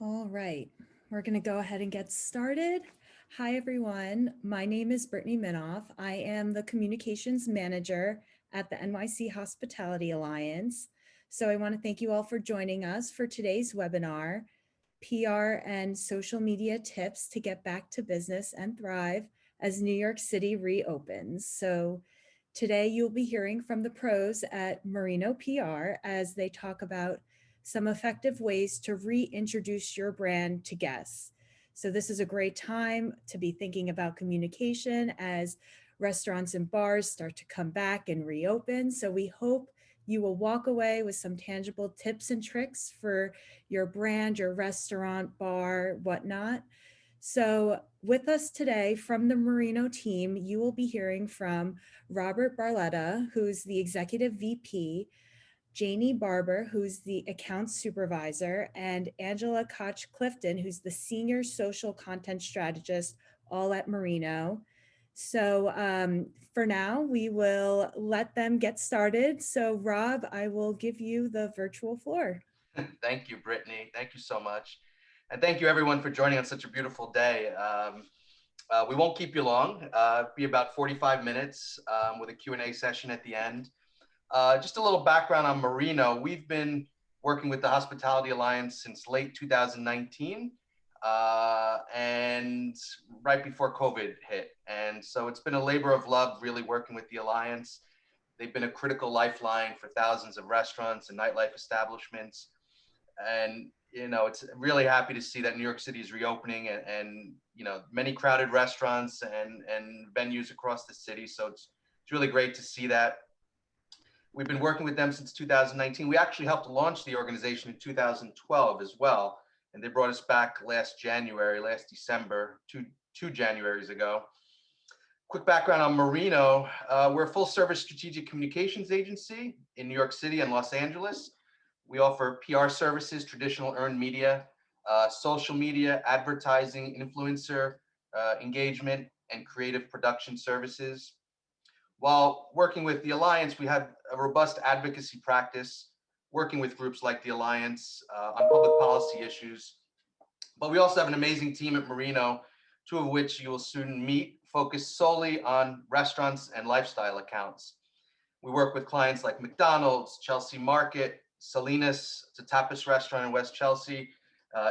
All right, we're going to go ahead and get started. Hi, everyone. My name is Brittany Minoff. I am the Communications Manager at the NYC Hospitality Alliance. So I want to thank you all for joining us for today's webinar, PR and Social Media Tips to Get Back to Business and Thrive as New York City reopens. So today you'll be hearing from the pros at Marino PR as they talk about some effective ways to reintroduce your brand to guests. So this is a great time to be thinking about communication as restaurants and bars start to come back and reopen. So we hope you will walk away with some tangible tips and tricks for your brand, your restaurant, bar, whatnot. So with us today from the Marino team, you will be hearing from Robert Barletta, who's the Executive VP, Janie Barber, who's the account supervisor, and Angela Koch-Clifton, who's the senior social content strategist, all at Marino. So for now, we will let them get started. So Rob, I will give you the virtual floor. Thank you, Brittany. Thank you so much. And thank you everyone for joining on such a beautiful day. We won't keep you long, be about 45 minutes with a Q&A session at the end. Just a little background on Marino. We've been working with the Hospitality Alliance since late 2019 and right before COVID hit. And so it's been a labor of love really working with the Alliance. They've been a critical lifeline for thousands of restaurants and nightlife establishments. And it's really happy to see that New York City is reopening and many crowded restaurants and venues across the city. So it's really great to see that. We've been working with them since 2019. We actually helped launch the organization in 2012 as well. And they brought us back last December, two Januaries ago. Quick background on Marino. We're a full service strategic communications agency in New York City and Los Angeles. We offer PR services, traditional earned media, social media, advertising, influencer engagement, and creative production services. While working with the Alliance, we have a robust advocacy practice, working with groups like the Alliance on public policy issues. But we also have an amazing team at Marino, two of which you will soon meet, focused solely on restaurants and lifestyle accounts. We work with clients like McDonald's, Chelsea Market, Salinas, it's a tapas restaurant in West Chelsea,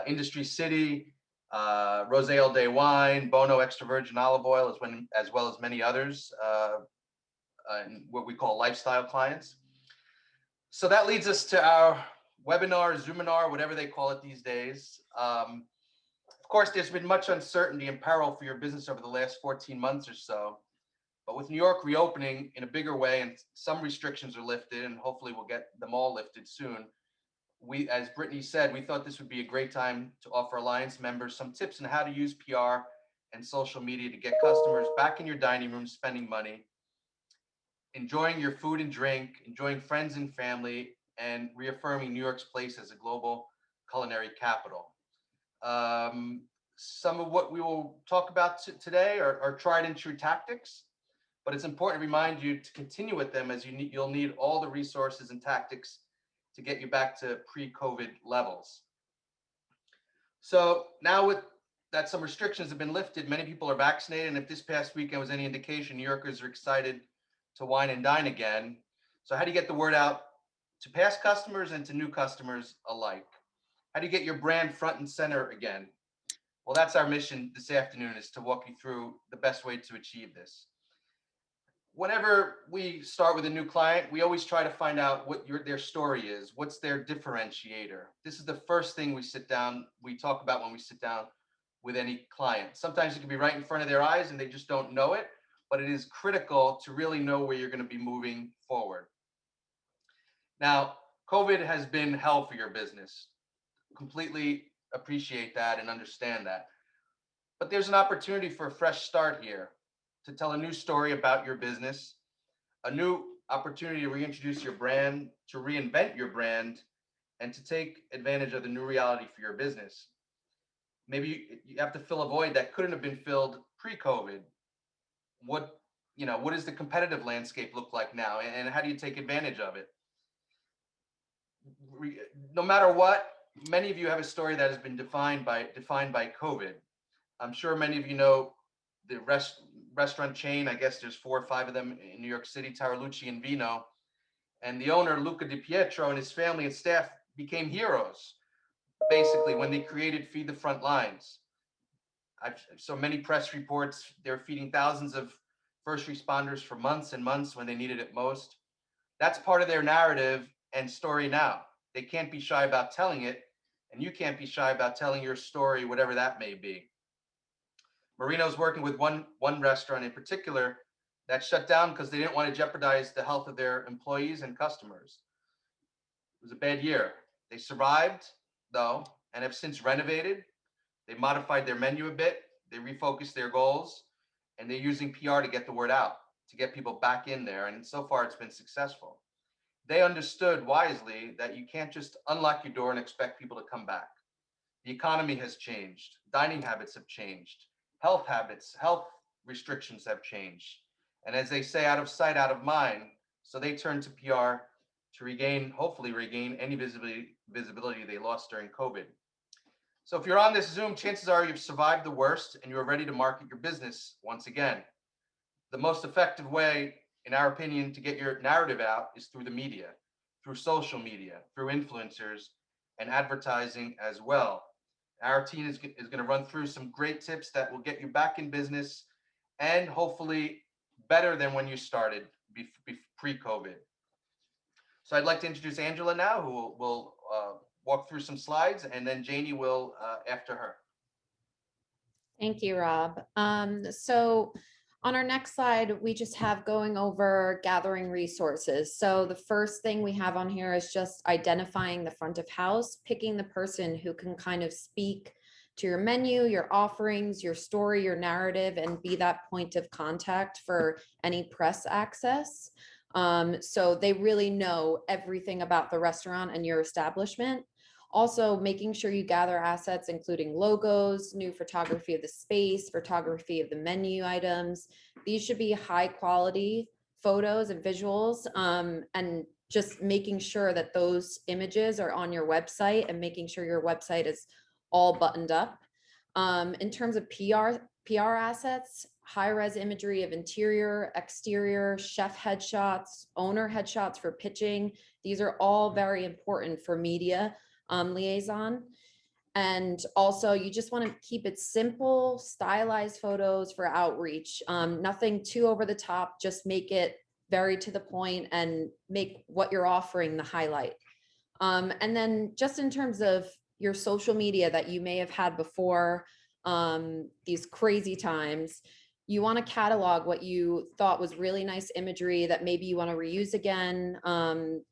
Industry City, Rose All Day Wine, Bono Extra Virgin Olive Oil, as well as many others, and what we call lifestyle clients. So that leads us to our webinar, Zoominar, whatever they call it these days. Of course, there's been much uncertainty and peril for your business over the last 14 months or so. But with New York reopening in a bigger way and some restrictions are lifted, and hopefully we'll get them all lifted soon, we, as Brittany said, we thought this would be a great time to offer Alliance members some tips on how to use PR and social media to get customers back in your dining room spending money, enjoying your food and drink, enjoying friends and family, and reaffirming New York's place as a global culinary capital. Some of what we will talk about today are tried and true tactics, but it's important to remind you to continue with them as you'll need all the resources and tactics to get you back to pre-COVID levels. So now with that some restrictions have been lifted, many people are vaccinated, and if this past weekend was any indication, New Yorkers are excited to wine and dine again. So how do you get the word out to past customers and to new customers alike? How do you get your brand front and center again? Well, that's our mission this afternoon, is to walk you through the best way to achieve this. Whenever we start with a new client, we always try to find out what their story is. What's their differentiator? This is the first thing we talk about when we sit down with any client. Sometimes it can be right in front of their eyes and they just don't know it, but it is critical to really know where you're going to be moving forward. Now, COVID has been hell for your business. Completely appreciate that and understand that. But there's an opportunity for a fresh start here, to tell a new story about your business, a new opportunity to reintroduce your brand, to reinvent your brand, and to take advantage of the new reality for your business. Maybe you have to fill a void that couldn't have been filled pre-COVID. What does the competitive landscape look like now, and how do you take advantage of it? No matter what, many of you have a story that has been defined by COVID. I'm sure many of you know the restaurant chain. I guess there's 4 or 5 of them in New York City, Taralucci and Vino. And the owner, Luca Di Pietro, and his family and staff became heroes, basically, when they created Feed the Front Lines. I've so many press reports. They're feeding thousands of first responders for months and months when they needed it most. That's part of their narrative and story now. They can't be shy about telling it, and you can't be shy about telling your story, whatever that may be. Marino's working with one restaurant in particular that shut down because they didn't want to jeopardize the health of their employees and customers. It was a bad year. They survived, though, and have since renovated. They modified their menu a bit. They refocused their goals, and they're using PR to get the word out, to get people back in there. And so far, it's been successful. They understood wisely that you can't just unlock your door and expect people to come back. The economy has changed. Dining habits have changed. Health habits, health restrictions have changed. And as they say, out of sight, out of mind. So they turn to PR to hopefully regain any visibility they lost during COVID. So if you're on this Zoom, chances are you've survived the worst and you're ready to market your business once again. The most effective way, in our opinion, to get your narrative out is through the media, through social media, through influencers, and advertising as well. Our team is going to run through some great tips that will get you back in business and hopefully better than when you started pre-COVID. So I'd like to introduce Angela now, who will walk through some slides, and then Janie will after her. Thank you, Rob. So on our next slide, we just have going over gathering resources. So the first thing we have on here is just identifying the front of house, picking the person who can kind of speak to your menu, your offerings, your story, your narrative, and be that point of contact for any press access. So they really know everything about the restaurant and your establishment. Also, making sure you gather assets, including logos, new photography of the space, photography of the menu items. These should be high quality photos and visuals, and just making sure that those images are on your website and making sure your website is all buttoned up. In terms of PR assets, high-res imagery of interior, exterior, chef headshots, owner headshots for pitching. These are all very important for media liaison. And also you just want to keep it simple, stylized photos for outreach. Nothing too over the top, just make it very to the point and make what you're offering the highlight. And then just in terms of your social media that you may have had before these crazy times, you want to catalog what you thought was really nice imagery that maybe you want to reuse again.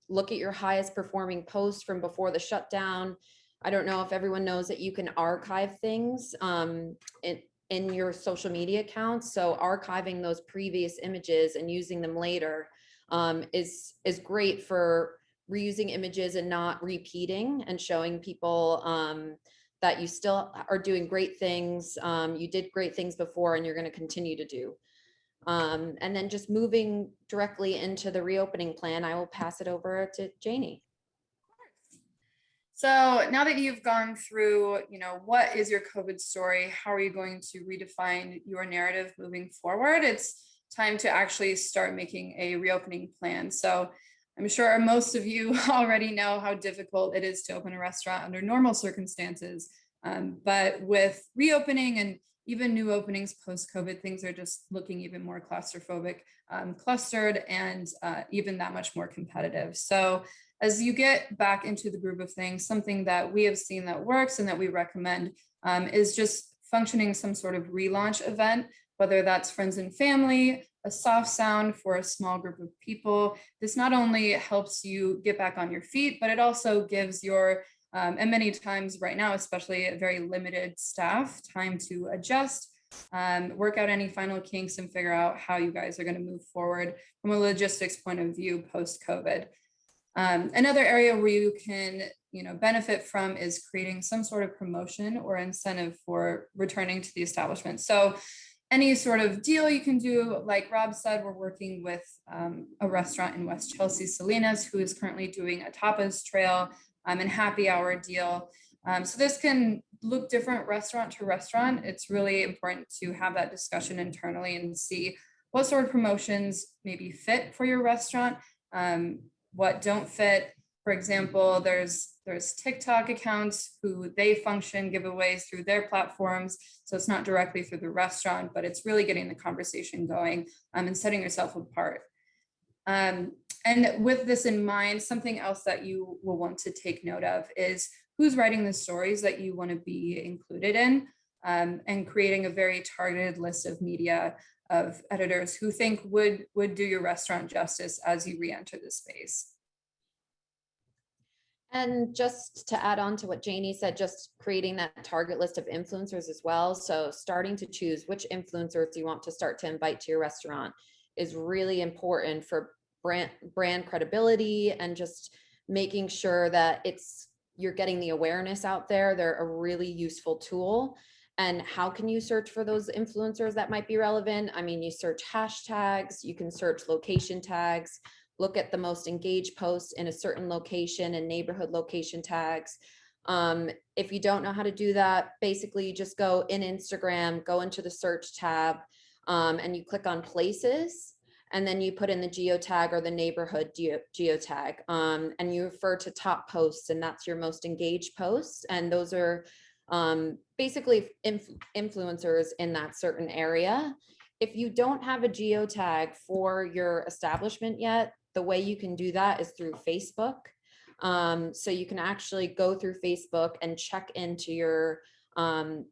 Look at your highest performing posts from before the shutdown. I don't know if everyone knows that you can archive things in your social media accounts. So archiving those previous images and using them later is great for reusing images and not repeating, and showing people that you still are doing great things. You did great things before and you're going to continue to do. And then just moving directly into the reopening plan, I will pass it over to Janie. So now that you've gone through, what is your COVID story? How are you going to redefine your narrative moving forward? It's time to actually start making a reopening plan. So I'm sure most of you already know how difficult it is to open a restaurant under normal circumstances. But with reopening and even new openings post-COVID, things are just looking even more claustrophobic, clustered, and even that much more competitive. So as you get back into the groove of things, something that we have seen that works and that we recommend is just functioning some sort of relaunch event, whether that's friends and family, a soft sound for a small group of people. This not only helps you get back on your feet, but it also gives your, and many times right now, especially a very limited staff, time to adjust, work out any final kinks and figure out how you guys are going to move forward from a logistics point of view post-COVID. Another area where you can benefit from is creating some sort of promotion or incentive for returning to the establishment. So any sort of deal you can do, like Rob said, we're working with a restaurant in West Chelsea, Salinas, who is currently doing a tapas trail and happy hour deal. So this can look different restaurant to restaurant. It's really important to have that discussion internally and see what sort of promotions maybe fit for your restaurant, what don't fit. For example, there's TikTok accounts who they function giveaways through their platforms. So it's not directly through the restaurant, but it's really getting the conversation going and setting yourself apart. And with this in mind, something else that you will want to take note of is who's writing the stories that you want to be included in, and creating a very targeted list of media of editors who think would do your restaurant justice as you re-enter the space. And just to add on to what Janie said, just creating that target list of influencers as well. So starting to choose which influencers you want to start to invite to your restaurant is really important for brand credibility, and just making sure that you're getting the awareness out there. They're a really useful tool. And how can you search for those influencers that might be relevant? I mean, you search hashtags, you can search location tags, look at the most engaged posts in a certain location and neighborhood location tags. If you don't know how to do that, basically you just go in Instagram, go into the search tab, and you click on places, and then you put in the geotag or the neighborhood geotag, and you refer to top posts, and that's your most engaged posts. And those are basically influencers in that certain area. If you don't have a geotag for your establishment yet, the way you can do that is through Facebook. So you can actually go through Facebook and check into your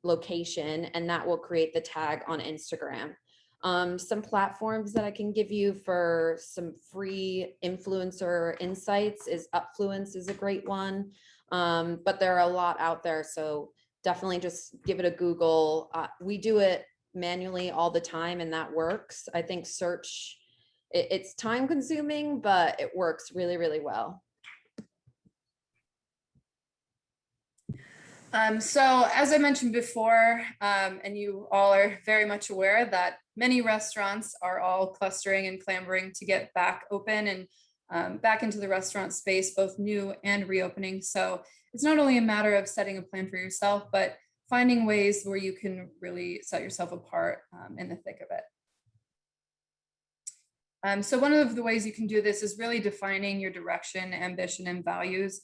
location, and that will create the tag on Instagram. Some platforms that I can give you for some free influencer insights is Upfluence is a great one, but there are a lot out there. So definitely just give it a Google. We do it manually all the time, and that works. I think search, it's time consuming, but it works really, really well. So as I mentioned before, and you all are very much aware that many restaurants are all clustering and clamoring to get back open and back into the restaurant space, both new and reopening. So it's not only a matter of setting a plan for yourself, but finding ways where you can really set yourself apart in the thick of it. So one of the ways you can do this is really defining your direction, ambition, and values.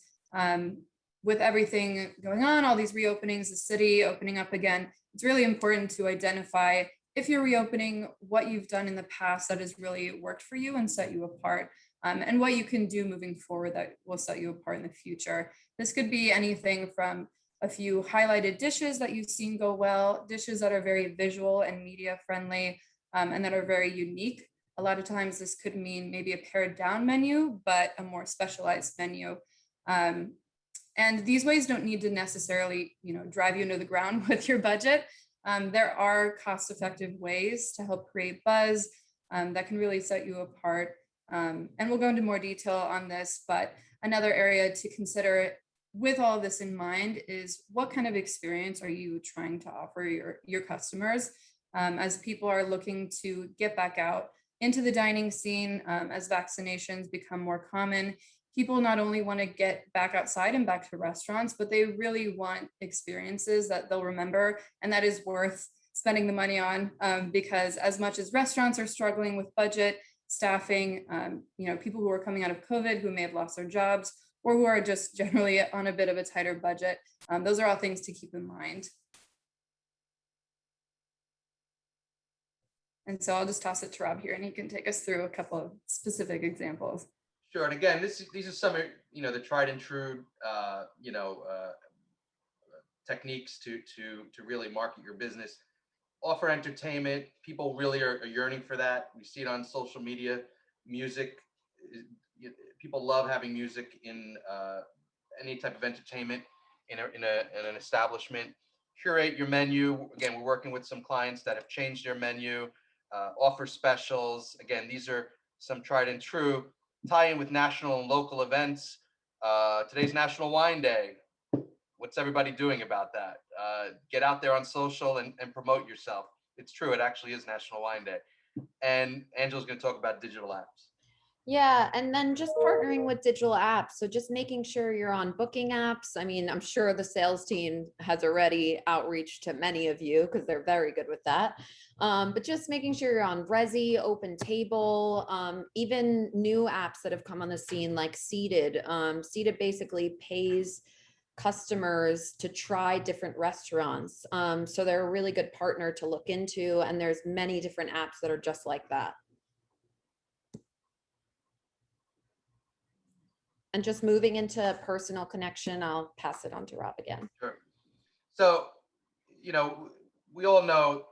With everything going on, all these reopenings, the city opening up again, it's really important to identify, if you're reopening, what you've done in the past that has really worked for you and set you apart, and what you can do moving forward that will set you apart in the future. This could be anything from a few highlighted dishes that you've seen go well, dishes that are very visual and media friendly, and that are very unique. A lot of times this could mean maybe a pared down menu, but a more specialized menu. And these ways don't need to necessarily, drive you into the ground with your budget. There are cost-effective ways to help create buzz that can really set you apart. And we'll go into more detail on this, but another area to consider with all this in mind is what kind of experience are you trying to offer your customers as people are looking to get back out into the dining scene, as vaccinations become more common. People not only want to get back outside and back to restaurants, but they really want experiences that they'll remember, and that is worth spending the money on, because as much as restaurants are struggling with budget, staffing, people who are coming out of COVID who may have lost their jobs or who are just generally on a bit of a tighter budget, those are all things to keep in mind. And so I'll just toss it to Rob here, and he can take us through a couple of specific examples. Sure, and again, these are some the tried and true techniques to really market your business. Offer entertainment. People really are yearning for that. We see it on social media. Music. People love having music in any type of entertainment in an establishment. Curate your menu. Again, we're working with some clients that have changed their menu. Offer specials. Again, these are some tried and true. Tie in with national and local events. Today's National Wine Day. What's everybody doing about that? Get out there on social and promote yourself. It's true. It actually is National Wine Day. And Angela's going to talk about digital apps. Yeah, and then just partnering with digital apps. So just making sure you're on booking apps. I mean, I'm sure the sales team has already outreach to many of you because they're very good with that. But just making sure you're on Resi, Open Table, even new apps that have come on the scene like Seated. Seated basically pays customers to try different restaurants. So they're a really good partner to look into, and there's many different apps that are just like that. And just moving into personal connection, I'll pass it on to Rob again. Sure. So, you know, we all know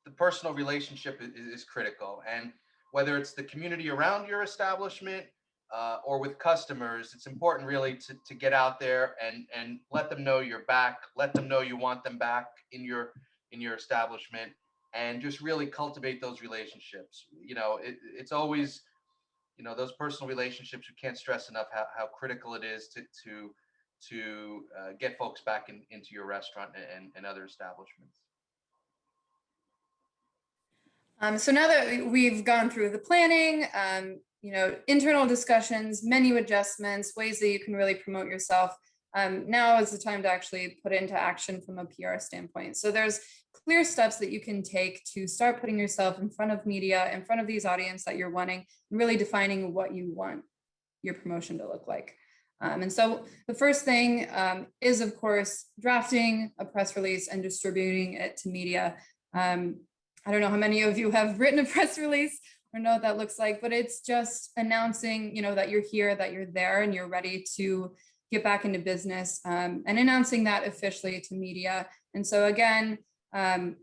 the personal relationship is critical. And whether it's the community around your establishment or with customers, it's important really to get out there and let them know you're back, let them know you want them back in your establishment, and just really cultivate those relationships. You know, it's always, you know, those personal relationships, you can't stress enough how critical it is to get folks back into your restaurant and other establishments. So now that we've gone through the planning, you know, internal discussions, menu adjustments, ways that you can really promote yourself, now is the time to actually put it into action from a PR standpoint. So there's clear steps that you can take to start putting yourself in front of media, in front of these audience that you're wanting, and really defining what you want your promotion to look like. And so the first thing is, of course, drafting a press release and distributing it to media. I don't know how many of you have written a press release or know what that looks like, but it's just announcing, you know, that you're here, that you're there, and you're ready to get back into business, and announcing that officially to media. And so again,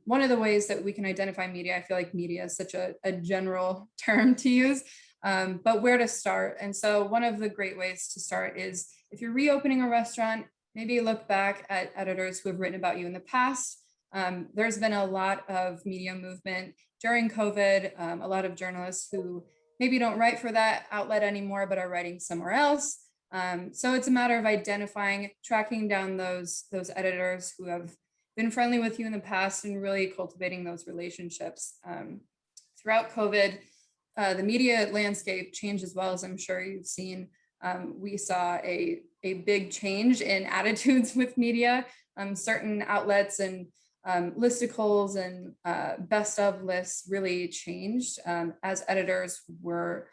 one of the ways that we can identify media, I feel like media is such a general term to use, but where to start. And so one of the great ways to start is if you're reopening a restaurant, maybe look back at editors who have written about you in the past. There's been a lot of media movement during COVID, a lot of journalists who maybe don't write for that outlet anymore, but are writing somewhere else. So it's a matter of identifying, tracking down those editors who have been friendly with you in the past and really cultivating those relationships. Throughout COVID, the media landscape changed as well, as I'm sure you've seen. We saw a big change in attitudes with media. Certain outlets and listicles and best of lists really changed as editors were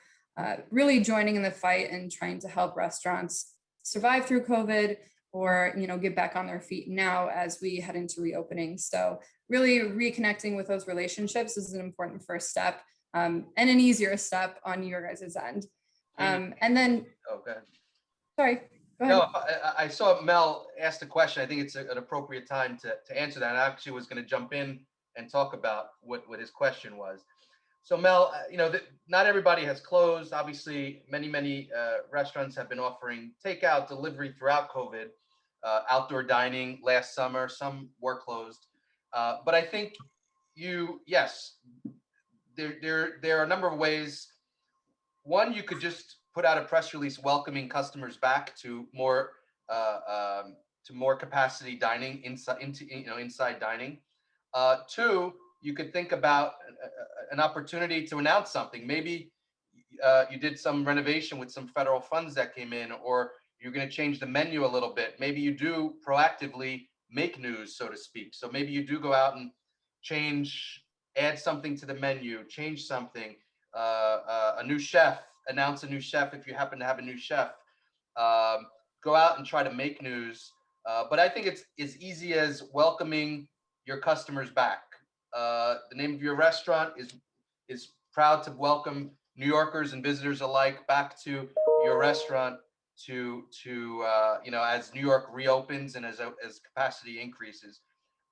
really joining in the fight and trying to help restaurants survive through COVID, or, you know, get back on their feet now as we head into reopening. So really reconnecting with those relationships is an important first step, and an easier step on your guys' end. And then, Oh, go ahead. Sorry, go ahead. No, I saw Mel ask the question. I think it's an appropriate time to answer that. I actually was going to jump in and talk about what his question was. So Mel, you know, not everybody has closed. Obviously, many restaurants have been offering takeout, delivery throughout COVID, outdoor dining last summer. Some were closed, but I think yes, there are a number of ways. One, you could just put out a press release welcoming customers back to more capacity dining inside dining. Two, you could think about an opportunity to announce something. Maybe you did some renovation with some federal funds that came in, or you're going to change the menu a little bit. Maybe you do proactively make news, so to speak. So maybe you do go out and add something to the menu, change something, a new chef, announce a new chef if you happen to have a new chef. Go out and try to make news. But I think it's as easy as welcoming your customers back. The name of your restaurant is proud to welcome New Yorkers and visitors alike back to your restaurant to you know, as New York reopens and as capacity increases.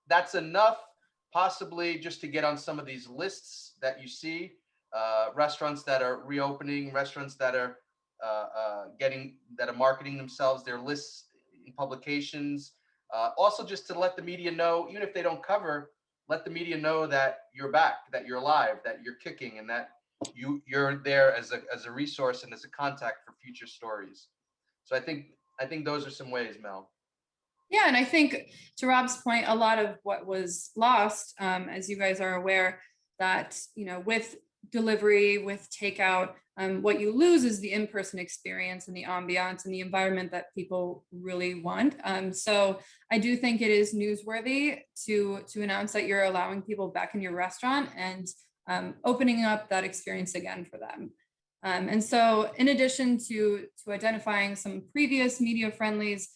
That's enough, possibly, just to get on some of these lists that you see, restaurants that are reopening, restaurants that are marketing themselves, their lists in publications. Also, just to let the media know, even if they don't cover, let the media know that you're back, that you're alive, that you're kicking, and that you're there as a resource and as a contact for future stories. So I think those are some ways, Mel. Yeah, and I think to Rob's point, a lot of what was lost, as you guys are aware, that, you know, with delivery, with takeout, what you lose is the in-person experience and the ambiance and the environment that people really want. So I do think it is newsworthy to announce that you're allowing people back in your restaurant and opening up that experience again for them. And so in addition to identifying some previous media friendlies,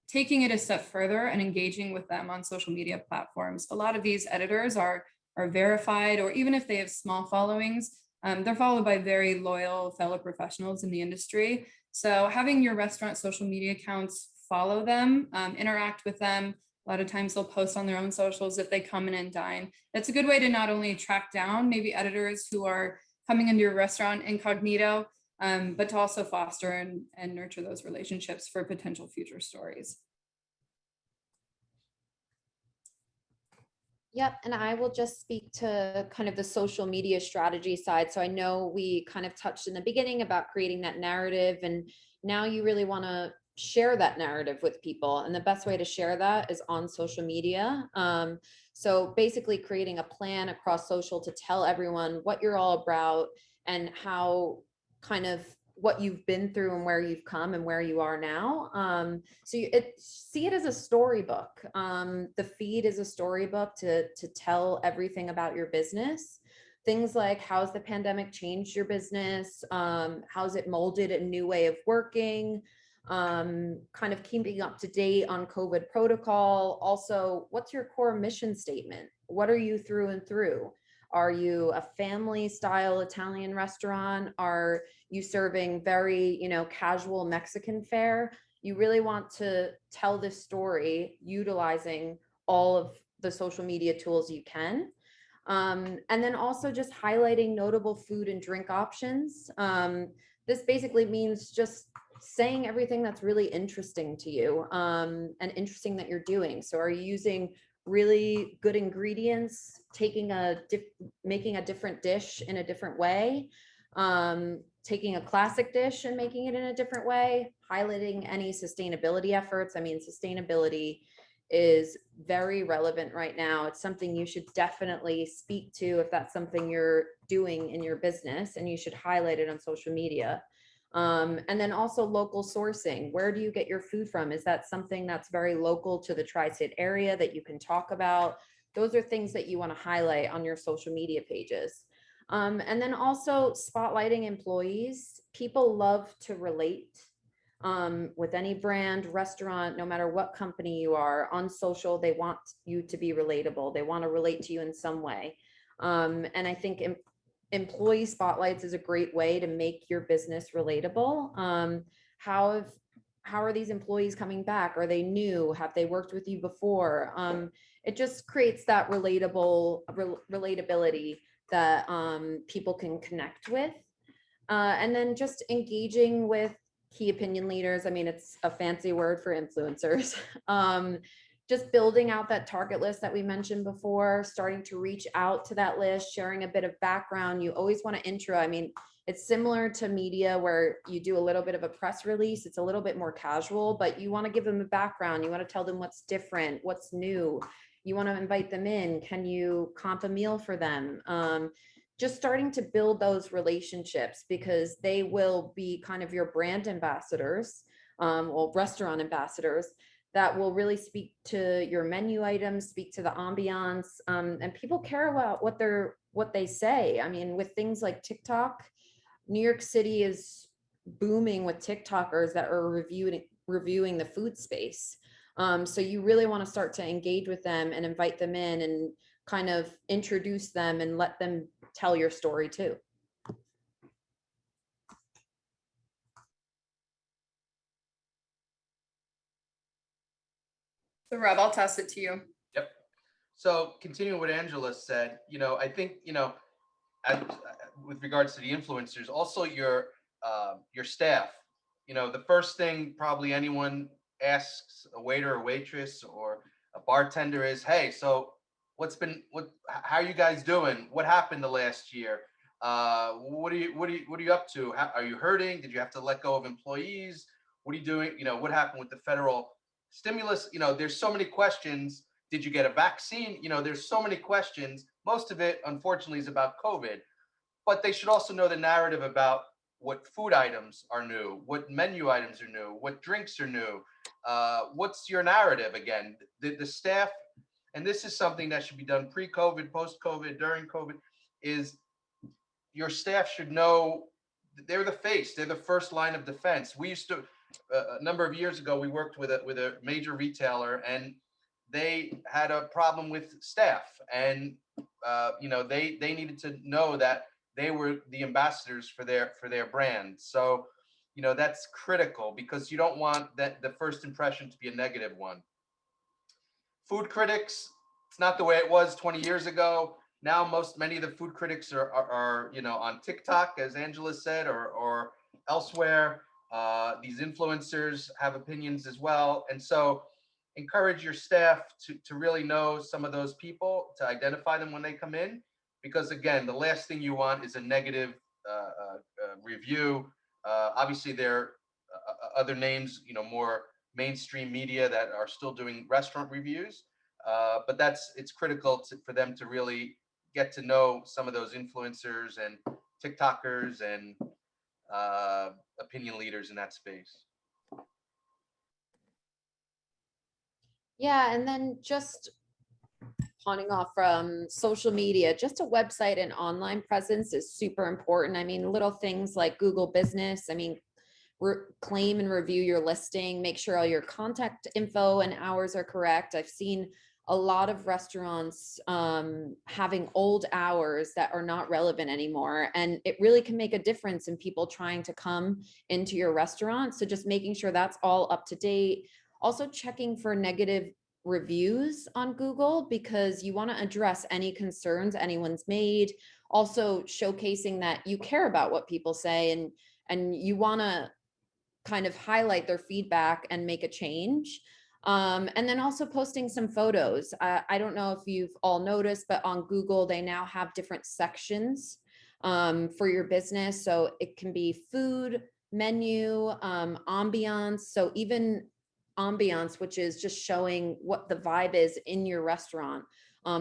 taking it a step further and engaging with them on social media platforms. A lot of these editors are verified, or even if they have small followings, they're followed by very loyal fellow professionals in the industry. So having your restaurant social media accounts follow them, interact with them. A lot of times they'll post on their own socials if they come in and dine. That's a good way to not only track down maybe editors who are coming into your restaurant incognito, but to also foster and nurture those relationships for potential future stories. Yep, and I will just speak to kind of the social media strategy side. So I know we kind of touched in the beginning about creating that narrative, and now you really want to share that narrative with people. And the best way to share that is on social media. So basically creating a plan across social to tell everyone what you're all about and how kind of what you've been through and where you've come and where you are now. So see it as a storybook. The feed is a storybook to tell everything about your business. Things like, how's the pandemic changed your business? How's it molded a new way of working? Kind of keeping up to date on COVID protocol. Also, what's your core mission statement? What are you through and through? Are you a family style Italian restaurant? Are you serving very, casual Mexican fare? You really want to tell this story utilizing all of the social media tools you can. And then also just highlighting notable food and drink options. This basically means just saying everything that's really interesting to you and interesting that you're doing. So are you using really good ingredients, making a different dish in a different way, taking a classic dish and making it in a different way, highlighting any sustainability efforts? I mean, sustainability is very relevant right now. It's something you should definitely speak to if that's something you're doing in your business, and you should highlight it on social media. And then also local sourcing. Where do you get your food from? Is that something that's very local to the tri-state area that you can talk about? Those are things that you want to highlight on your social media pages. And then also spotlighting employees. People love to relate with any brand, restaurant, no matter what company you are. On social, they want you to be relatable. They want to relate to you in some way. And I think employee spotlights is a great way to make your business relatable. How are these employees coming back? Are they new? Have they worked with you before? It just creates that relatability that people can connect with. And then just engaging with key opinion leaders. I mean, it's a fancy word for influencers. Just building out that target list that we mentioned before, starting to reach out to that list, sharing a bit of background. You always want to intro. I mean, it's similar to media where you do a little bit of a press release. It's a little bit more casual, but you want to give them a background. You want to tell them what's different, what's new. You want to invite them in. Can you comp a meal for them? Just starting to build those relationships, because they will be kind of your brand ambassadors, restaurant ambassadors, that will really speak to your menu items, speak to the ambiance, and people care about what they say. I mean, with things like TikTok, New York City is booming with TikTokers that are reviewing the food space. So you really want to start to engage with them and invite them in and kind of introduce them and let them tell your story too. So Rob, I'll toss it to you. Yep. So continuing what Angela said, I think, with regards to the influencers, also your staff. The first thing probably anyone asks a waiter or waitress or a bartender is, hey, so how are you guys doing? What happened the last year? What are you up to? Are you hurting? Did you have to let go of employees? What are you doing? What happened with the federal stimulus? There's so many questions. Did you get a vaccine? There's so many questions. Most of it, unfortunately, is about COVID. but they should also know the narrative about what food items are new, what menu items are new, what drinks are new. What's your narrative again? The staff, and this is something that should be done pre-COVID, post-COVID, during COVID, is your staff should know they're the face, they're the first line of defense. We used to, a number of years ago, we worked with a major retailer, and they had a problem with staff, and they needed to know that they were the ambassadors for their brand. So that's critical, because you don't want that the first impression to be a negative one. Food critics, it's not the way it was 20 years ago. Now many of the food critics are on TikTok, as Angela said, or elsewhere. These influencers have opinions as well, and so encourage your staff to really know some of those people, to identify them when they come in, because again, the last thing you want is a negative review. Obviously, there are other names, more mainstream media that are still doing restaurant reviews, but it's critical for them to really get to know some of those influencers and TikTokers and opinion leaders in that space. Yeah, and then just pawning off from social media, just a website and online presence is super important. I mean, little things like Google Business, I mean, claim and review your listing, make sure all your contact info and hours are correct. I've seen a lot of restaurants having old hours that are not relevant anymore, and it really can make a difference in people trying to come into your restaurant. So just making sure that's all up to date. Also checking for negative reviews on Google, because you want to address any concerns anyone's made. Also showcasing that you care about what people say, and you want to kind of highlight their feedback and make a change. And then also posting some photos. I don't know if you've all noticed, but on Google, they now have different sections for your business. So it can be food, menu, ambiance. So even ambiance, which is just showing what the vibe is in your restaurant,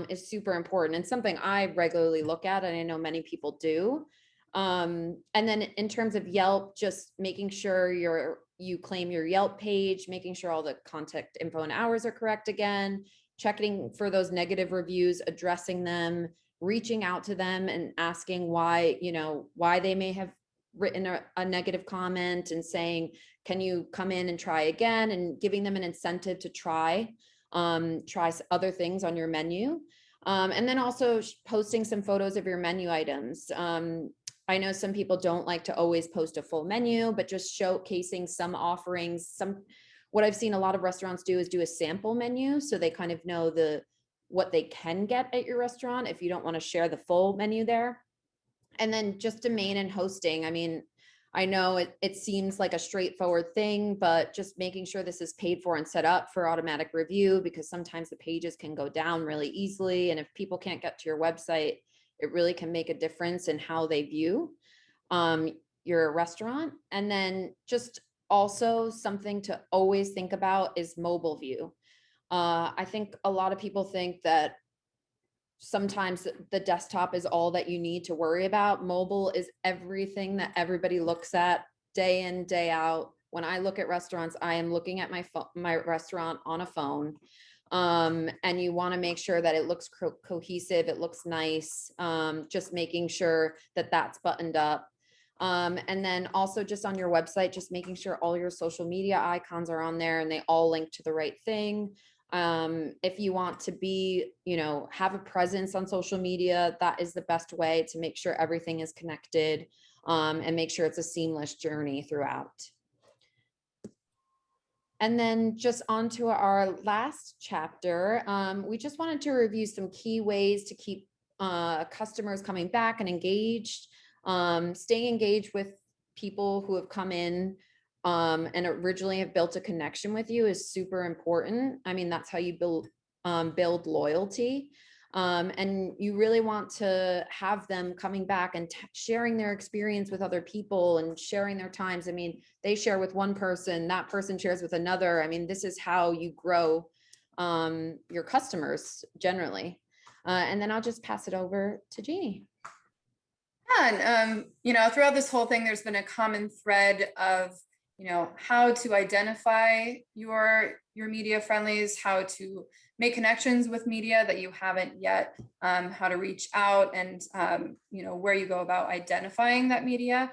is super important, and something I regularly look at, and I know many people do. And then in terms of Yelp, just making sure you claim your Yelp page, making sure all the contact info and hours are correct again, checking for those negative reviews, addressing them, reaching out to them and asking why they may have written a negative comment, and saying, can you come in and try again, and giving them an incentive to try other things on your menu. And then also posting some photos of your menu items. I know some people don't like to always post a full menu, but just showcasing some offerings. What I've seen a lot of restaurants do is do a sample menu, so they kind of know what they can get at your restaurant if you don't want to share the full menu there. And then just domain and hosting. I mean, I know it seems like a straightforward thing, but just making sure this is paid for and set up for automatic review, because sometimes the pages can go down really easily. And if people can't get to your website, it really can make a difference in how they view your restaurant. And then just also something to always think about is mobile view. I think a lot of people think that sometimes the desktop is all that you need to worry about. Mobile is everything that everybody looks at day in, day out. When I look at restaurants, I am looking at my restaurant on a phone. And you want to make sure that it looks cohesive, it looks nice, just making sure that that's buttoned up. And then also just on your website, just making sure all your social media icons are on there and they all link to the right thing. If you want to have a presence on social media, that is the best way to make sure everything is connected, and make sure it's a seamless journey throughout. And then just on to our last chapter, we just wanted to review some key ways to keep customers coming back and engaged. Staying engaged with people who have come in and originally have built a connection with you is super important. I mean, that's how you build loyalty. And you really want to have them coming back and sharing their experience with other people and sharing their times. I mean, they share with one person, that person shares with another. I mean, this is how you grow your customers generally. And then I'll just pass it over to Janie. Yeah, and throughout this whole thing, there's been a common thread of, how to identify your media friendlies, how to make connections with media that you haven't yet, how to reach out, and where you go about identifying that media.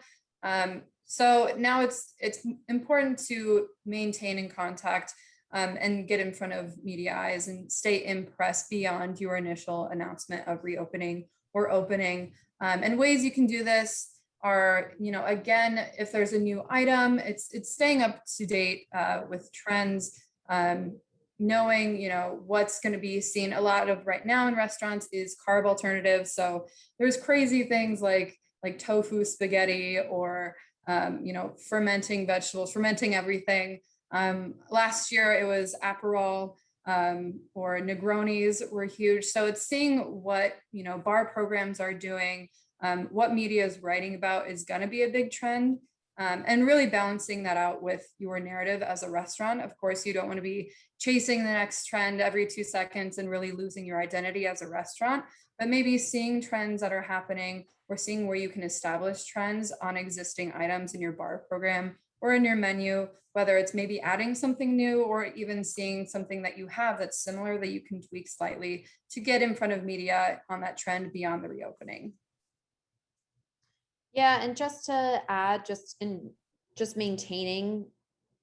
So now it's important to maintain in contact and get in front of media eyes and stay impressed beyond your initial announcement of reopening or opening. And ways you can do this are, again, if there's a new item, it's staying up to date with trends, knowing, what's going to be seen a lot of right now in restaurants is carb alternatives. So there's crazy things like tofu spaghetti or, fermenting vegetables, fermenting everything. Last year it was Aperol or Negronis were huge. So it's seeing what, bar programs are doing, what media is writing about is going to be a big trend, and really balancing that out with your narrative as a restaurant. Of course, you don't want to be chasing the next trend every 2 seconds and really losing your identity as a restaurant, but maybe seeing trends that are happening or seeing where you can establish trends on existing items in your bar program or in your menu, whether it's maybe adding something new or even seeing something that you have that's similar that you can tweak slightly to get in front of media on that trend beyond the reopening. Yeah, and just to add, just maintaining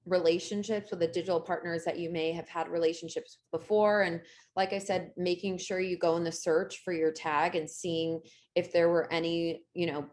relationships with the digital partners that you may have had relationships before. And like I said, making sure you go in the search for your tag and seeing if there were any,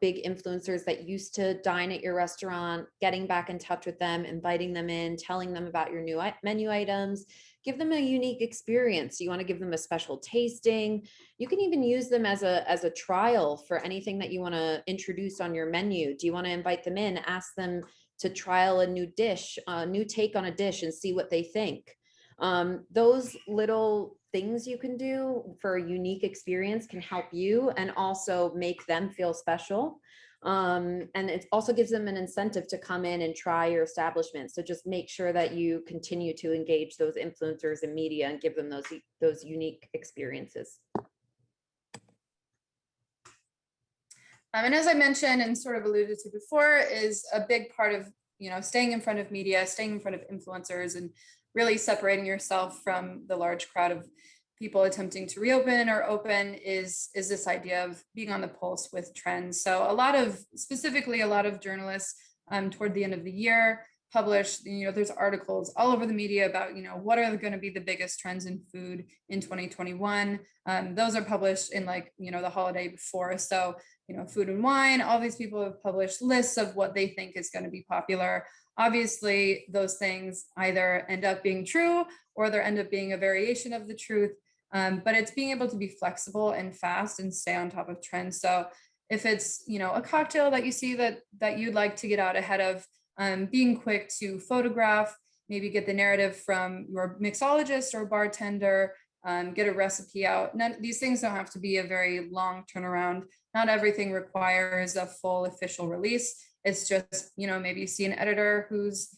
big influencers that used to dine at your restaurant, getting back in touch with them, inviting them in, telling them about your new menu items, give them a unique experience. You want to give them a special tasting. You can even use them as a trial for anything that you want to introduce on your menu. Do you want to invite them in, ask them to trial a new dish, a new take on a dish and see what they think? Those little things you can do for a unique experience can help you and also make them feel special. And it also gives them an incentive to come in and try your establishment. So just make sure that you continue to engage those influencers and media and give them those unique experiences. And as I mentioned and sort of alluded to before, is a big part of, staying in front of media, staying in front of influencers, and really separating yourself from the large crowd of people attempting to reopen or open is this idea of being on the pulse with trends. So specifically a lot of journalists toward the end of the year published, there's articles all over the media about, what are going to be the biggest trends in food in 2021. Those are published in the holiday before. So, Food and Wine, all these people have published lists of what they think is going to be popular. Obviously, those things either end up being true or they end up being a variation of the truth. But it's being able to be flexible and fast and stay on top of trends. So if it's, a cocktail that you see that you'd like to get out ahead of, being quick to photograph, maybe get the narrative from your mixologist or bartender, get a recipe out. These things don't have to be a very long turnaround. Not everything requires a full official release. It's just, maybe you see an editor who's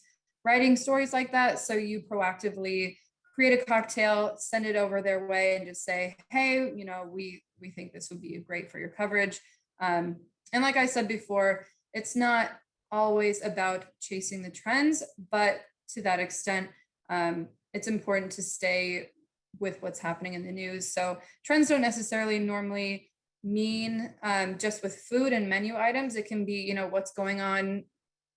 writing stories like that. So you proactively create a cocktail, send it over their way and just say, hey, we think this would be great for your coverage. And like I said before, it's not always about chasing the trends, but to that extent, it's important to stay with what's happening in the news. So trends don't necessarily normally mean just with food and menu items. It can be, what's going on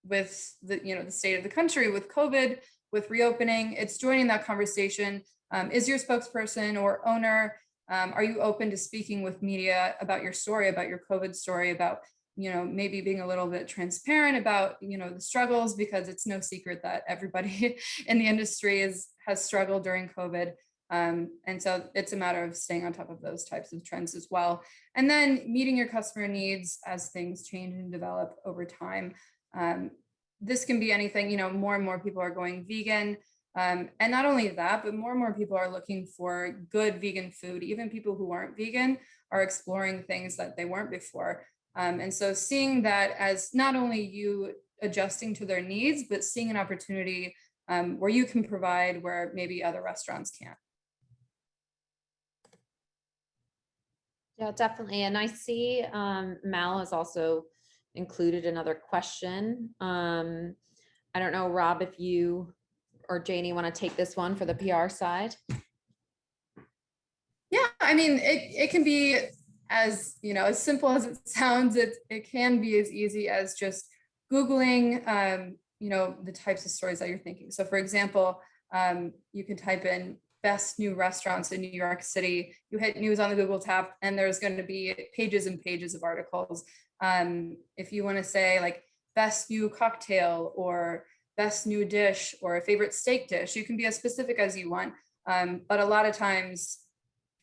with the state of the country, with COVID, with reopening. It's joining that conversation. Is your spokesperson or owner, are you open to speaking with media about your story, about your COVID story, about, maybe being a little bit transparent about, the struggles, because it's no secret that everybody in the industry has struggled during COVID. And so it's a matter of staying on top of those types of trends as well. And then meeting your customer needs as things change and develop over time. This can be anything, more and more people are going vegan. And not only that, but more and more people are looking for good vegan food. Even people who aren't vegan are exploring things that they weren't before. And so seeing that as not only you adjusting to their needs, but seeing an opportunity where you can provide where maybe other restaurants can't. Yeah, definitely. And I see Mal has also included another question. I don't know, Rob, if you or Janie want to take this one for the PR side. Yeah, I mean, it can be as, as simple as it sounds. It can be as easy as just Googling, the types of stories that you're thinking. So for example, you can type in best new restaurants in New York City. You hit news on the Google tab, and there's going to be pages and pages of articles. If you want to say like best new cocktail or best new dish or a favorite steak dish, you can be as specific as you want. But a lot of times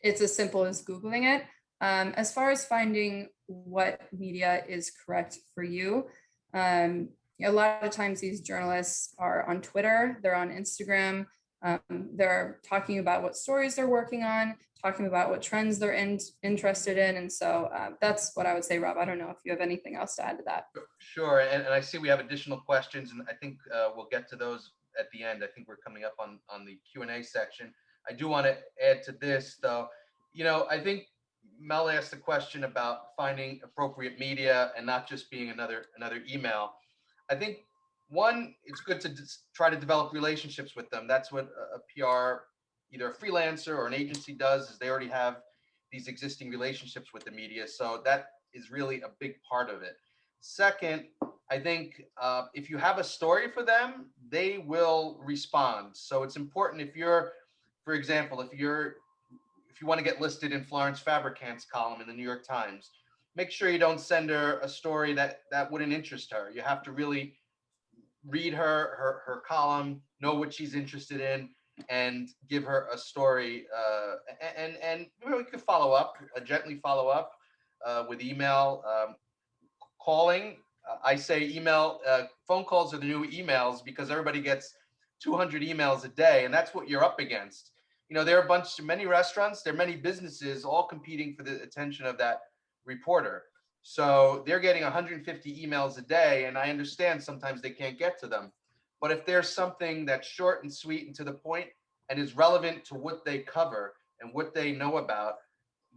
it's as simple as Googling it. As far as finding what media is correct for you, a lot of times these journalists are on Twitter, they're on Instagram, they're talking about what stories they're working on, talking about what trends they're interested in. And so that's what I would say, Rob. I don't know if you have anything else to add to that. Sure, and I see we have additional questions, and I think we'll get to those at the end. I think we're coming up on the Q&A section. I do want to add to this, though. I think Mel asked a question about finding appropriate media and not just being another email. I think one, it's good to try to develop relationships with them. That's what a PR, either a freelancer or an agency does, is they already have these existing relationships with the media. So that is really a big part of it. Second, I think if you have a story for them, they will respond. So it's important if you're, for example, if you want to get listed in Florence Fabricant's column in the New York Times, make sure you don't send her a story that wouldn't interest her. You have to really read her column, know what she's interested in, and give her a story. And we can follow up, gently follow up with email, calling. I say email, phone calls are the new emails because everybody gets 200 emails a day, and that's what you're up against. There are many restaurants, there are many businesses all competing for the attention of that reporter. So they're getting 150 emails a day, and I understand sometimes they can't get to them. But if there's something that's short and sweet and to the point and is relevant to what they cover and what they know about,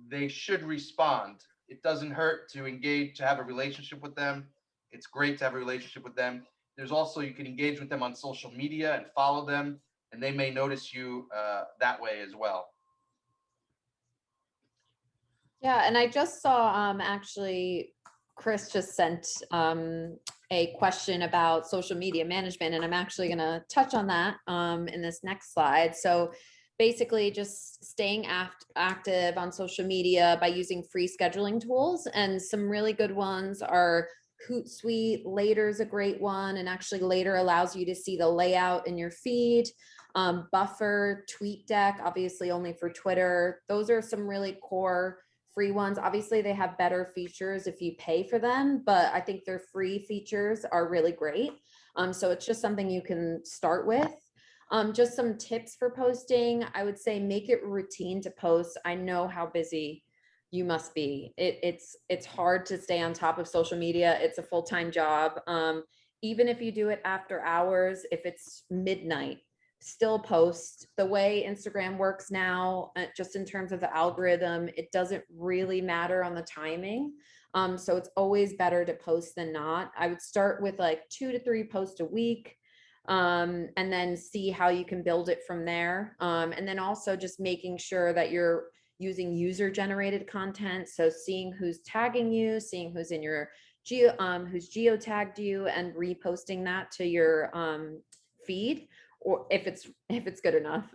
they should respond. It doesn't hurt to engage, to have a relationship with them. It's great to have a relationship with them. There's also, you can engage with them on social media and follow them, and they may notice you that way as well. Yeah, and I just saw actually Chris just sent a question about social media management, and I'm actually going to touch on that in this next slide. So basically just staying active on social media by using free scheduling tools, and some really good ones are Hootsuite. Later is a great one, and actually Later allows you to see the layout in your feed. Buffer, TweetDeck, obviously only for Twitter. Those are some really core free ones. Obviously they have better features if you pay for them, but I think their free features are really great. So it's just something you can start with. Just some tips for posting. I would say make it routine to post. I know how busy you must be. It's hard to stay on top of social media. It's a full-time job. Even if you do it after hours, if it's midnight, still post. The way Instagram works now, just in terms of the algorithm, it doesn't really matter on the timing. So it's always better to post than not. I would start with like 2 to 3 posts a week, and then see how you can build it from there. And then also just making sure that you're using user generated content. So seeing who's tagging you, seeing who's in your who's geotagged you, and reposting that to your feed, or if it's good enough,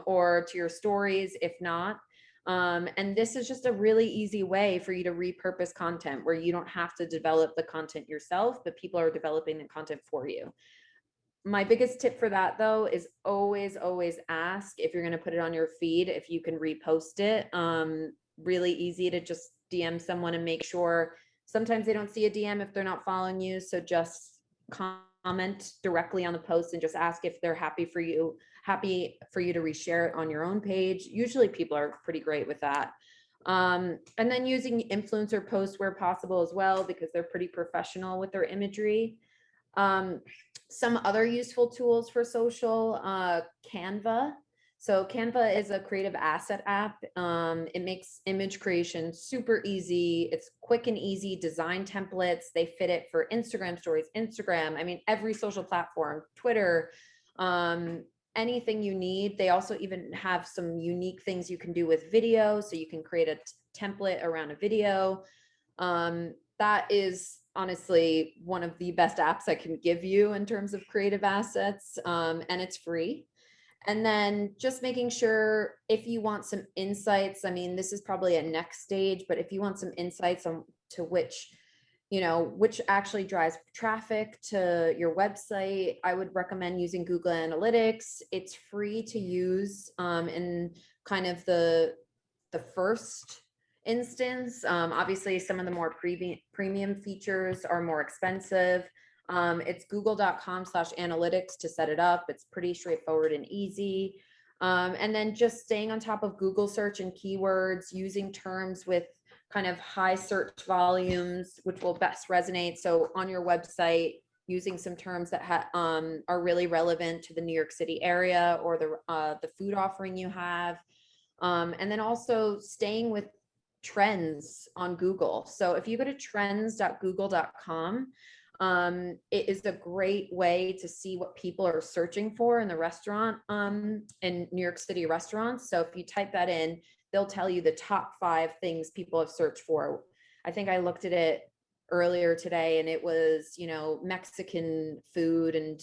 or to your stories if not. And this is just a really easy way for you to repurpose content where you don't have to develop the content yourself, but people are developing the content for you. My biggest tip for that though is always ask if you're going to put it on your feed if you can repost it. Really easy to just DM someone and make sure. Sometimes they don't see a DM if they're not following you, so just comment directly on the post and just ask if they're happy for you to reshare it on your own page. Usually people are pretty great with that. And then using influencer posts where possible as well, because they're pretty professional with their imagery. Some other useful tools for social, Canva. So Canva is a creative asset app. It makes image creation super easy. It's quick and easy design templates. They fit it for Instagram stories, Instagram, I mean, every social platform, Twitter, anything you need. They also even have some unique things you can do with video. So you can create a template around a video. That is honestly one of the best apps I can give you in terms of creative assets. And it's free. And then just making sure if you want some insights, I mean, this is probably a next stage, but if you want some insights on to which, which actually drives traffic to your website, I would recommend using Google Analytics. It's free to use in kind of the first instance. Obviously, some of the more premium features are more expensive. It's google.com/analytics to set it up. It's pretty straightforward and easy. And then just staying on top of Google search and keywords, using terms with kind of high search volumes, which will best resonate. So on your website, using some terms that are really relevant to the New York City area or the food offering you have. And then also staying with trends on Google. So if you go to trends.google.com, it is a great way to see what people are searching for in the restaurant, in New York City restaurants. So if you type that in, they'll tell you the top 5 things people have searched for. I think I looked at it earlier today and it was, Mexican food, and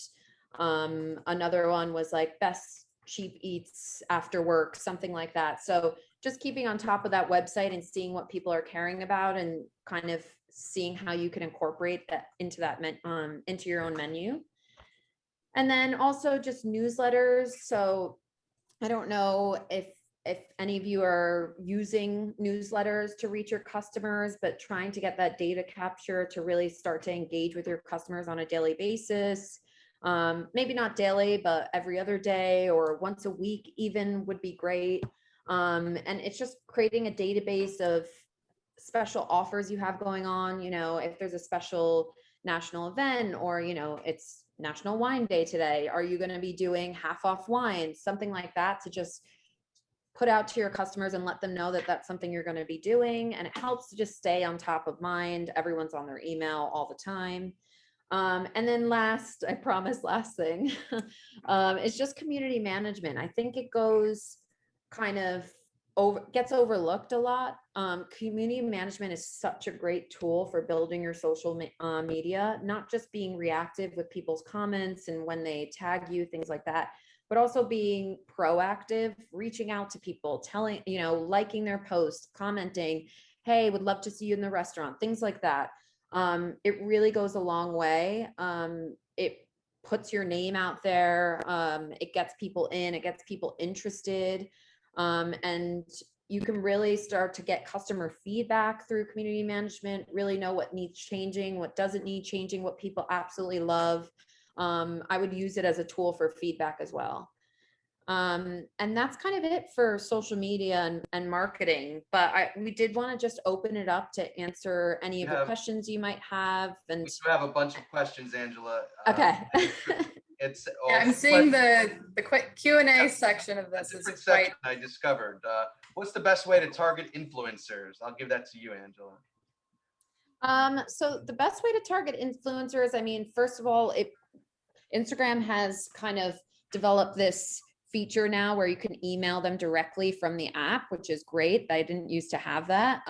another one was like best cheap eats after work, something like that. So just keeping on top of that website and seeing what people are caring about and kind of seeing how you can incorporate that into into your own menu. And then also just newsletters. So I don't know if any of you are using newsletters to reach your customers, but trying to get that data capture to really start to engage with your customers on a daily basis. Maybe not daily, but every other day or once a week even would be great. And it's just creating a database of special offers you have going on. If there's a special national event or, it's National Wine Day today, are you going to be doing half off wine, something like that, to just put out to your customers and let them know that that's something you're going to be doing. And it helps to just stay on top of mind. Everyone's on their email all the time. And then last thing, is just community management. I think it goes kind of gets overlooked a lot. Community management is such a great tool for building your social media, not just being reactive with people's comments and when they tag you, things like that, but also being proactive, reaching out to people, telling, liking their posts, commenting, hey, would love to see you in the restaurant, things like that. It really goes a long way. It puts your name out there. It gets people in, it gets people interested. And you can really start to get customer feedback through community management, really know what needs changing, what doesn't need changing, what people absolutely love. I would use it as a tool for feedback as well. And that's kind of it for social media and marketing, but we did want to just open it up to answer any of the questions you might have. And we do have a bunch of questions, Angela. Okay. It's I'm seeing the quick Q&A section of this is quite. I discovered. What's the best way to target influencers? I'll give that to you, Angela. So the best way to target influencers, I mean, first of all, Instagram has kind of developed this feature now where you can email them directly from the app, which is great. I didn't used to have that.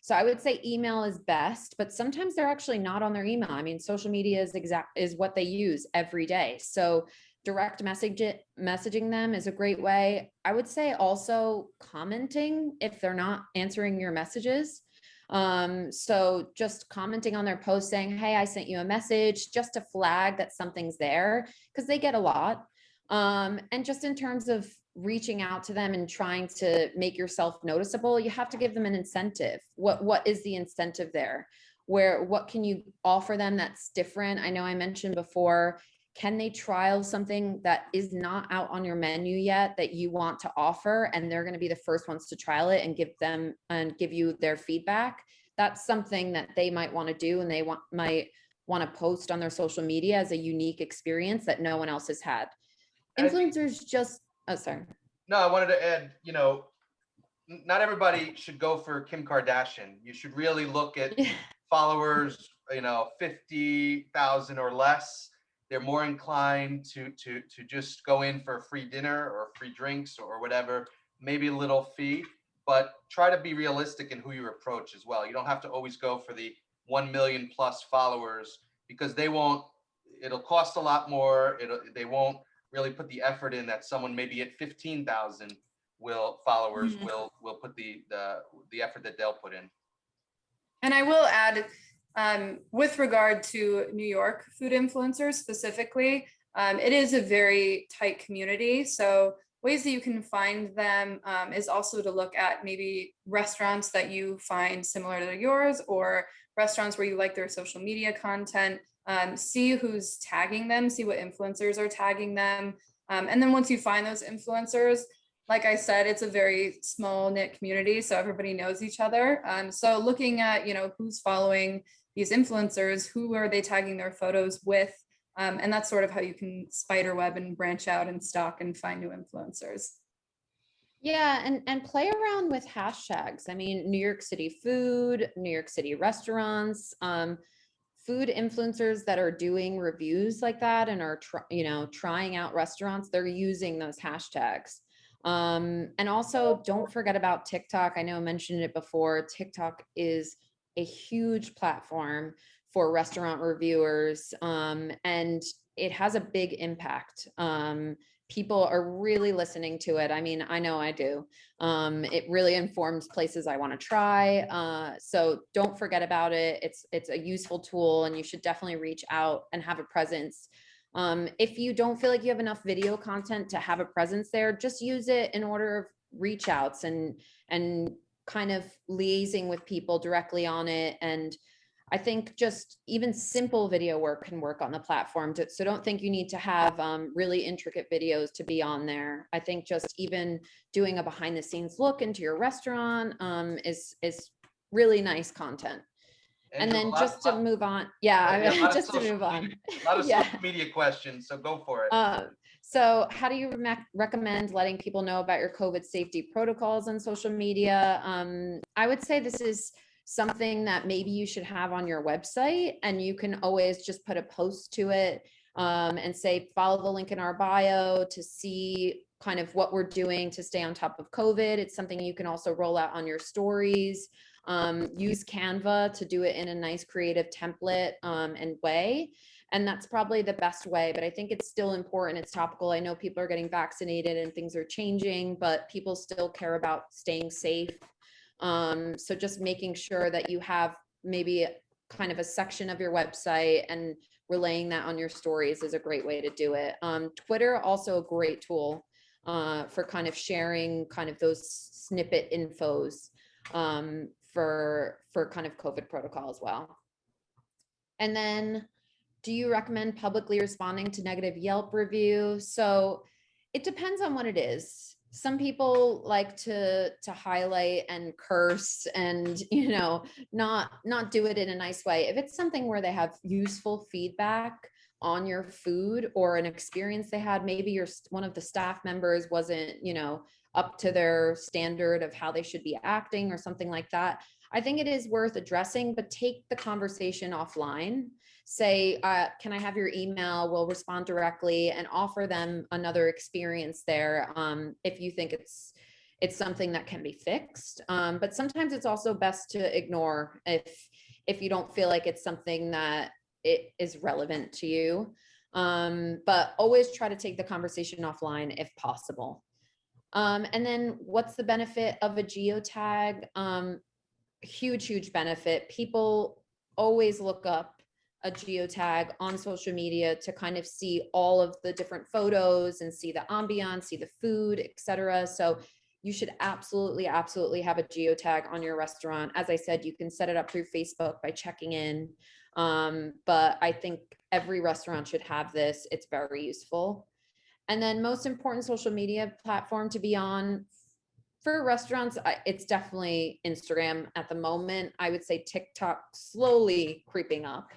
So I would say email is best, but sometimes they're actually not on their email. I mean, social media is what they use every day. So direct messaging them is a great way. I would say also commenting if they're not answering your messages. So just commenting on their post saying, hey, I sent you a message, just to flag that something's there, because they get a lot. And just in terms of reaching out to them and trying to make yourself noticeable, you have to give them an incentive. What is the incentive there? What can you offer them that's different? I know I mentioned before, can they trial something that is not out on your menu yet that you want to offer, and they're going to be the first ones to trial it and give you their feedback? That's something that they might want to do, and they might want to post on their social media as a unique experience that no one else has had. Influencers just, oh, sorry. No, I wanted to add, not everybody should go for Kim Kardashian. You should really look at Yeah. followers, 50,000 or less. They're more inclined to just go in for a free dinner or free drinks or whatever, maybe a little fee, but try to be realistic in who you approach as well. You don't have to always go for the 1 million plus followers, because it'll cost a lot more. They won't really put the effort in that someone maybe at 15,000 followers will put the effort that they'll put in. And I will add, with regard to New York food influencers specifically, it is a very tight community. So ways that you can find them is also to look at maybe restaurants that you find similar to yours, or restaurants where you like their social media content. See who's tagging them, see what influencers are tagging them. And then once you find those influencers, like I said, it's a very small knit community, so everybody knows each other. So looking at, who's following these influencers, who are they tagging their photos with? And that's sort of how you can spider web and branch out and stalk and find new influencers. Yeah, and play around with hashtags. I mean, New York City food, New York City restaurants, food influencers that are doing reviews like that and are trying out restaurants, they're using those hashtags. And also don't forget about TikTok. I know I mentioned it before. TikTok is a huge platform for restaurant reviewers, and it has a big impact. People are really listening to it. I mean, I know I do. It really informs places I want to try. So don't forget about it. It's a useful tool, and you should definitely reach out and have a presence. If you don't feel like you have enough video content to have a presence there, just use it in order of reach outs and kind of liaising with people directly on it. And I think just even simple video work can work on the platform. So don't think you need to have really intricate videos to be on there. I think just even doing a behind the scenes look into your restaurant is really nice content. And then just to move on. Yeah, just to move on. A lot of social media questions, so go for it. So how do you recommend letting people know about your COVID safety protocols on social media? I would say this is something that maybe you should have on your website, and you can always just put a post to it and say, follow the link in our bio to see kind of what we're doing to stay on top of COVID. It's something you can also roll out on your stories. Use Canva to do it in a nice creative template and way. And that's probably the best way, but I think it's still important. It's topical. I know people are getting vaccinated and things are changing, but people still care about staying safe. So just making sure that you have maybe kind of a section of your website and relaying that on your stories is a great way to do it. Twitter, also a great tool for kind of sharing kind of those snippet infos for kind of COVID protocol as well. And then, do you recommend publicly responding to negative Yelp review? So it depends on what it is. Some people like to highlight and curse and, not do it in a nice way. If it's something where they have useful feedback on your food or an experience they had, maybe one of the staff members wasn't, up to their standard of how they should be acting or something like that, I think it is worth addressing, but take the conversation offline. Say, can I have your email? We'll respond directly and offer them another experience there if you think it's something that can be fixed. But sometimes it's also best to ignore if you don't feel like it's something that it is relevant to you. But always try to take the conversation offline if possible. And then what's the benefit of a geotag? Huge benefit. People always look up a geotag on social media to kind of see all of the different photos and see the ambiance, see the food, etc. So you should absolutely have a geotag on your restaurant. As I said, you can set it up through Facebook by checking in. But I think every restaurant should have this. It's very useful. And then most important social media platform to be on for restaurants, it's definitely Instagram at the moment. I would say TikTok slowly creeping up.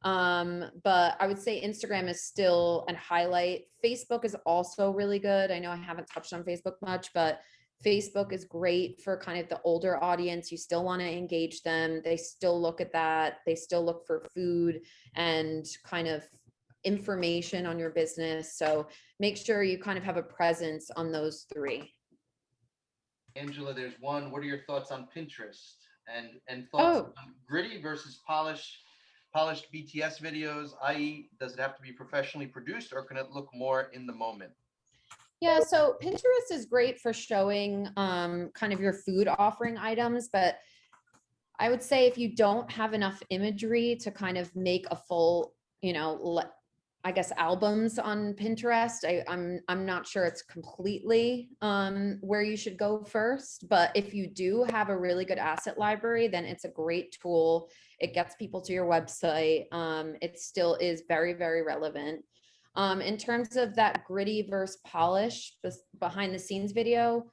But I would say Instagram is still a highlight. Facebook is also really good. I know I haven't touched on Facebook much, but Facebook is great for kind of the older audience. You still want to engage them. They still look at that. They still look for food and kind of information on your business. So make sure you kind of have a presence on those three. Angela, there's one. What are your thoughts on Pinterest and thoughts Oh, on gritty versus polished BTS videos, i.e., does it have to be professionally produced or can it look more in the moment? yeah, so Pinterest is great for showing kind of your food offering items, but I would say if you don't have enough imagery to kind of make a full, I guess albums on Pinterest, I'm not sure it's completely where you should go first. But if you do have a really good asset library, then it's a great tool. It gets people to your website. It still is very, very relevant. In terms of that gritty versus polish behind the scenes video,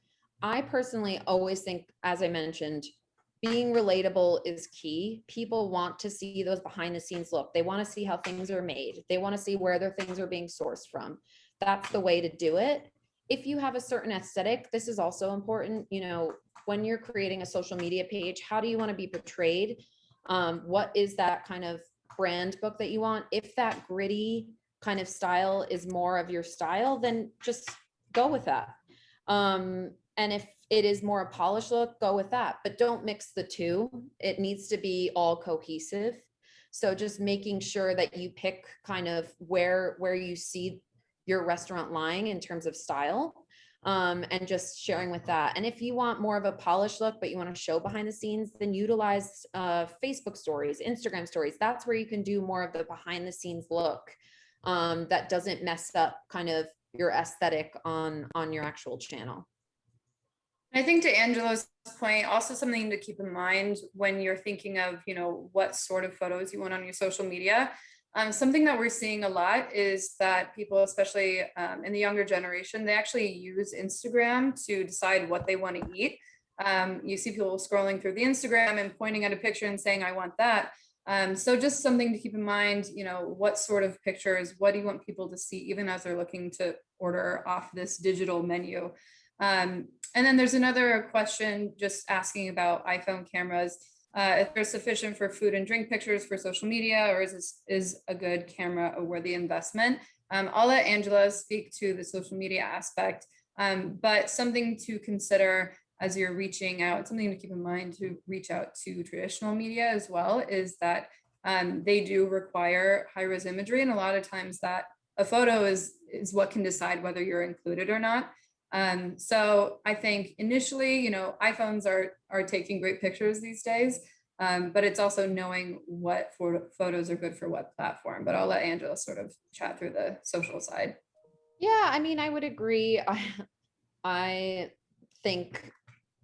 I personally always think, as I mentioned, being relatable is key. People want to see those behind the scenes look. They want to see how things are made. They want to see where their things are being sourced from. That's the way to do it. If you have a certain aesthetic, this is also important. When you're creating a social media page, how do you want to be portrayed? What is that kind of brand book that you want? If that gritty kind of style is more of your style, then just go with that. And if it is more a polished look, go with that, but don't mix the two. It needs to be all cohesive. So just making sure that you pick kind of where you see your restaurant lying in terms of style, and just sharing with that. And if you want more of a polished look, but you want to show behind the scenes, then utilize Facebook stories, Instagram stories. That's where you can do more of the behind the scenes look, that doesn't mess up kind of your aesthetic on your actual channel. I think to Angela's point, also something to keep in mind when you're thinking of, what sort of photos you want on your social media. Something that we're seeing a lot is that people, especially in the younger generation, they actually use Instagram to decide what they want to eat. You see people scrolling through the Instagram and pointing at a picture and saying, I want that. So just something to keep in mind, what sort of pictures, what do you want people to see, even as they're looking to order off this digital menu? And then there's another question just asking about iPhone cameras. If they're sufficient for food and drink pictures for social media, or is a good camera a worthy investment? I'll let Angela speak to the social media aspect, but something to consider as you're reaching out, something to keep in mind to reach out to traditional media as well, is that they do require high-res imagery, and a lot of times that a photo is what can decide whether you're included or not. So I think initially, iPhones are taking great pictures these days, but it's also knowing what photos are good for what platform. But I'll let Angela sort of chat through the social side. Yeah, I mean, I would agree. I think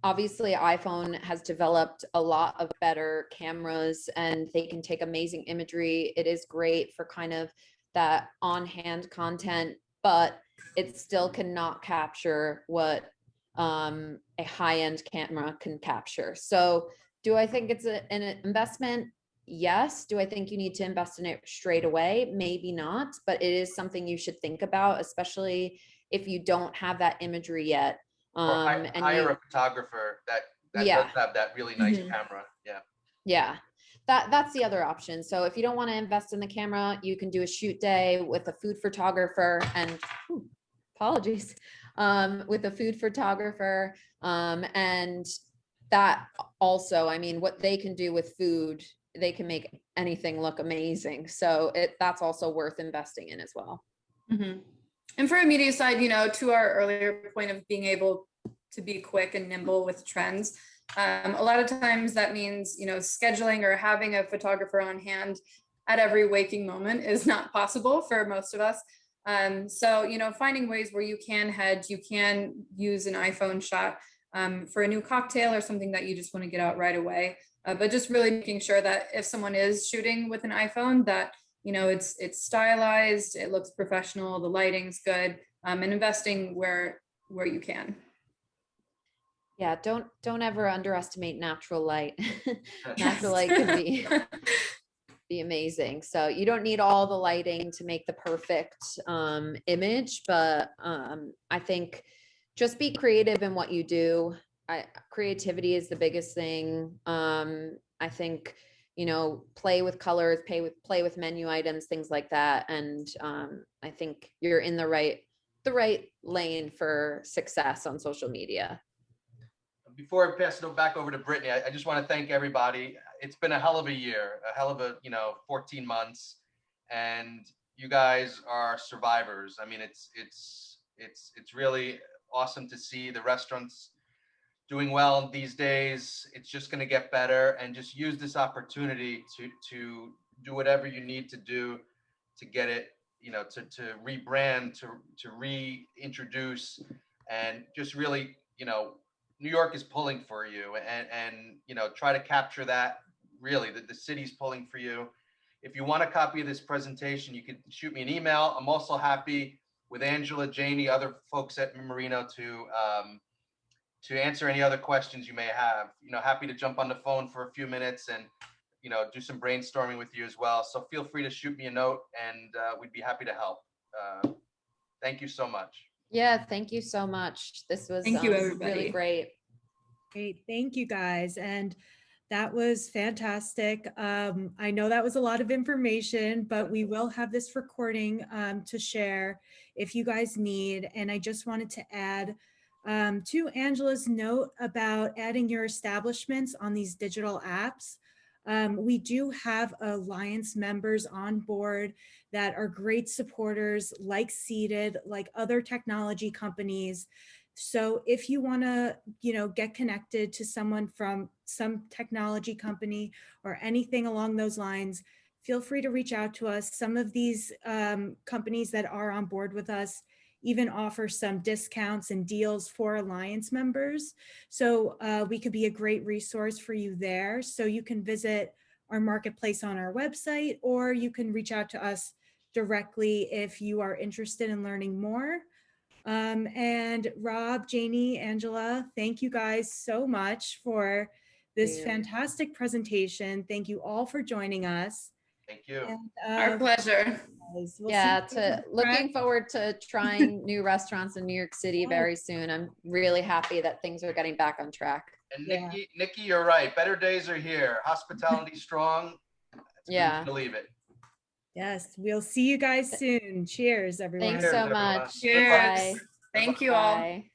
obviously iPhone has developed a lot of better cameras and they can take amazing imagery. It is great for kind of that on-hand content, but it still cannot capture what a high-end camera can capture. So do I think it's an investment? Yes. Do I think you need to invest in it straight away? Maybe not, but it is something you should think about, especially if you don't have that imagery yet. Or hire a photographer that Yeah. does have that really nice Mhm. camera. Yeah. Yeah, that's the other option. So if you don't want to invest in the camera, you can do a shoot day with a food photographer and apologies, with a food photographer. And that also, I mean, what they can do with food, they can make anything look amazing. So that's also worth investing in as well. Mm-hmm. And for a media side, to our earlier point of being able to be quick and nimble with trends, a lot of times that means, scheduling or having a photographer on hand at every waking moment is not possible for most of us. So, finding ways where you can hedge, you can use an iPhone shot for a new cocktail or something that you just want to get out right away. But just really making sure that if someone is shooting with an iPhone, that it's stylized, it looks professional, the lighting's good, and investing where you can. Yeah, don't ever underestimate natural light. Natural light can be be amazing. So you don't need all the lighting to make the perfect image, but I think just be creative in what you do. Creativity is the biggest thing. I think, play with colors, play with menu items, things like that. And I think you're in the right lane for success on social media. Before I pass it back over to Brittany, I just want to thank everybody. It's been a hell of a year, a hell of a 14 months, and you guys are survivors. I mean, it's really awesome to see the restaurants doing well these days. It's just going to get better, and just use this opportunity to do whatever you need to do to get it, to rebrand, to reintroduce, and just really, New York is pulling for you, and try to capture that. Really, the city's pulling for you. If you want a copy of this presentation, you could shoot me an email. I'm also happy with Angela, Janie, other folks at Marino to answer any other questions you may have. Happy to jump on the phone for a few minutes and do some brainstorming with you as well. So feel free to shoot me a note, and we'd be happy to help. Thank you so much. Yeah, thank you so much. This was Thank you, everybody. really great. Great. Thank you guys. And that was fantastic. I know that was a lot of information, but we will have this recording to share if you guys need. And I just wanted to add to Angela's note about adding your establishments on these digital apps. We do have Alliance members on board that are great supporters, like Seated, like other technology companies. So if you want to, get connected to someone from some technology company or anything along those lines, feel free to reach out to us. Some of these companies that are on board with us even offer some discounts and deals for Alliance members. So we could be a great resource for you there. So you can visit our marketplace on our website, or you can reach out to us directly if you are interested in learning more. And Rob, Janie, Angela, thank you guys so much for this fantastic presentation. Thank you all for joining us. Thank you. And, Our pleasure. we'll Looking forward to trying new restaurants in New York City very soon. I'm really happy that things are getting back on track. And Nikki, you're right. Better days are here. Hospitality strong. Believe it. Yes, we'll see you guys soon. Cheers, everyone. Thanks so much. Cheers. Bye. Thank you all. Bye.